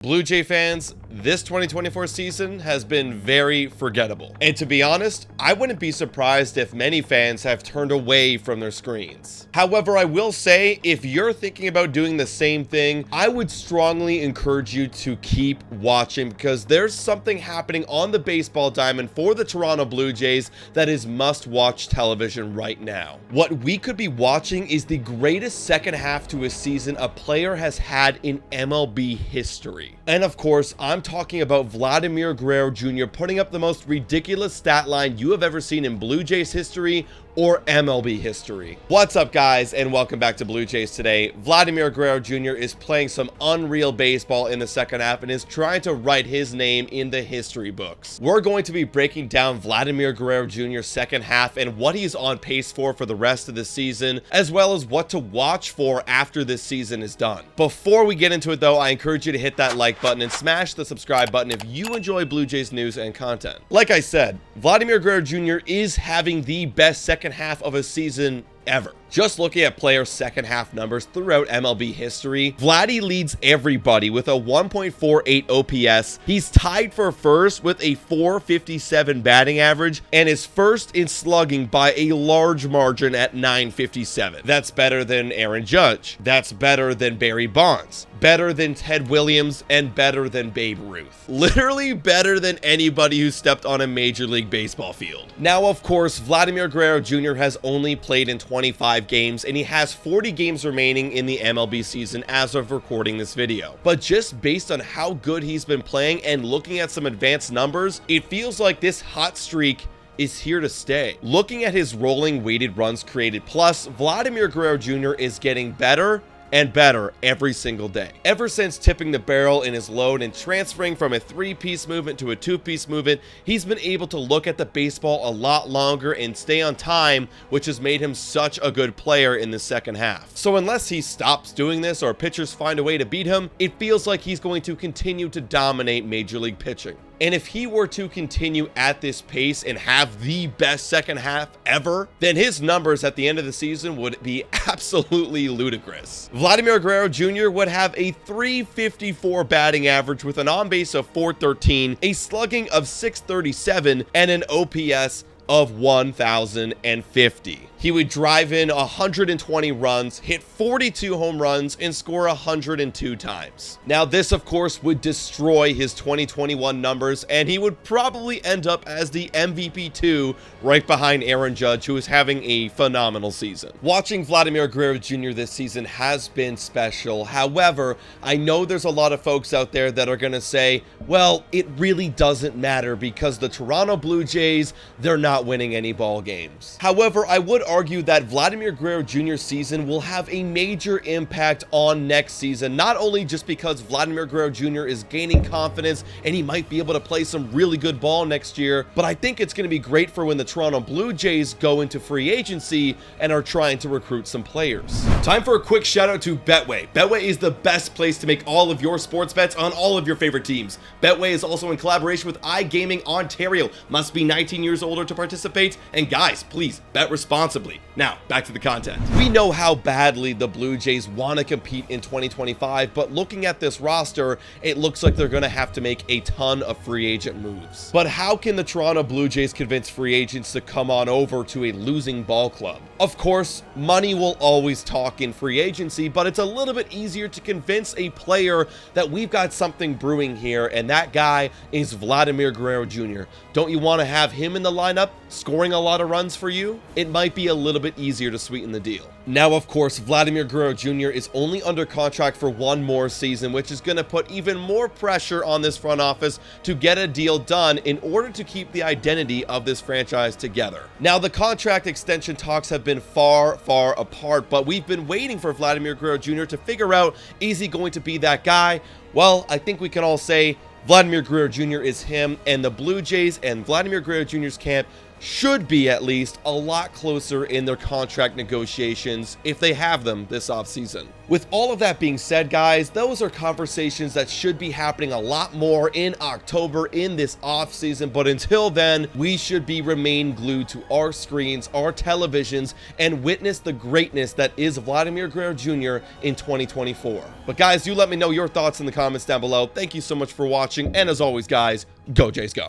Blue Jay fans, this 2024 season has been very forgettable. And to be honest, I wouldn't be surprised if many fans have turned away from their screens. However, I will say, if you're thinking about doing the same thing, I would strongly encourage you to keep watching because there's something happening on the baseball diamond for the Toronto Blue Jays that is must-watch television right now. What we could be watching is the greatest second half to a season a player has had in MLB history. And of course, I'm talking about Vladimir Guerrero Jr. putting up the most ridiculous stat line you have ever seen in Blue Jays history or MLB history. What's up, guys, and welcome back to Blue Jays Today. Vladimir Guerrero Jr. is playing some unreal baseball in the second half and is trying to write his name in the history books. We're going to be breaking down Vladimir Guerrero Jr.'s second half and what he's on pace for the rest of the season, as well as what to watch for after this season is done. Before we get into it, though, I encourage you to hit that like button and smash the subscribe button if you enjoy Blue Jays news and content. Like I said, Vladimir Guerrero Jr. is having the best second half of a season ever. Just looking at player second half numbers throughout MLB history, Vladdy leads everybody with a 1.48 OPS. He's tied for first with a 457 batting average and is first in slugging by a large margin at 957. That's better than Aaron Judge. That's better than Barry Bonds. Better than Ted Williams and better than Babe Ruth. Literally better than anybody who stepped on a Major League Baseball field. Now, of course, Vladimir Guerrero Jr. has only played in 25 games and he has 40 games remaining in the MLB season as of recording this video. But just based on how good he's been playing and looking at some advanced numbers, it feels like this hot streak is here to stay. Looking at his rolling weighted runs created plus, Vladimir Guerrero Jr. is getting better and better every single day. Ever since tipping the barrel in his load and transferring from a three-piece movement to a two-piece movement, he's been able to look at the baseball a lot longer and stay on time, which has made him such a good player in the second half. So unless he stops doing this or pitchers find a way to beat him, it feels like he's going to continue to dominate Major League pitching. And if he were to continue at this pace and have the best second half ever, then his numbers at the end of the season would be absolutely ludicrous. Vladimir Guerrero Jr. would have a 354 batting average with an on-base of 413, a slugging of 637, and an OPS of 1,050. He would drive in 120 runs, hit 42 home runs, and score 102 times. Now, this, of course, would destroy his 2021 numbers, and he would probably end up as the MVP 2 right behind Aaron Judge, who is having a phenomenal season. Watching Vladimir Guerrero Jr. this season has been special. However, I know there's a lot of folks out there that are going to say, well, it really doesn't matter because the Toronto Blue Jays, they're not winning any ball games. However, I would argue that Vladimir Guerrero Jr.'s season will have a major impact on next season, not only just because Vladimir Guerrero Jr. is gaining confidence and he might be able to play some really good ball next year, but I think it's going to be great for when the Toronto Blue Jays go into free agency and are trying to recruit some players. Time for a quick shout out to Betway. Betway is the best place to make all of your sports bets on all of your favorite teams. Betway is also in collaboration with iGaming Ontario. Must be 19 years older to participate, and guys, please bet responsibly. Now, back to the content. We know how badly the Blue Jays want to compete in 2025, but looking at this roster, it looks like they're going to have to make a ton of free agent moves. But how can the Toronto Blue Jays convince free agents to come on over to a losing ball club? Of course, money will always talk in free agency, but it's a little bit easier to convince a player that we've got something brewing here, and that guy is Vladimir Guerrero Jr. Don't you want to have him in the lineup, scoring a lot of runs for you? It might be a little bit easier to sweeten the deal. Now, of course, Vladimir Guerrero Jr. is only under contract for one more season, which is going to put even more pressure on this front office to get a deal done in order to keep the identity of this franchise together. Now, the contract extension talks have been far apart, but we've been waiting for Vladimir Guerrero Jr. to figure out, is he going to be that guy? Well, I think we can all say Vladimir Guerrero Jr. is him, and the Blue Jays and Vladimir Guerrero Jr.'s camp should be at least a lot closer in their contract negotiations if they have them this offseason. With all of that being said, guys, those are conversations that should be happening a lot more in October in this offseason. But until then, we should remain glued to our screens, our televisions, and witness the greatness that is Vladimir Guerrero Jr. in 2024. But guys, do let me know your thoughts in the comments down below. Thank you so much for watching. And as always, guys, go Jays go.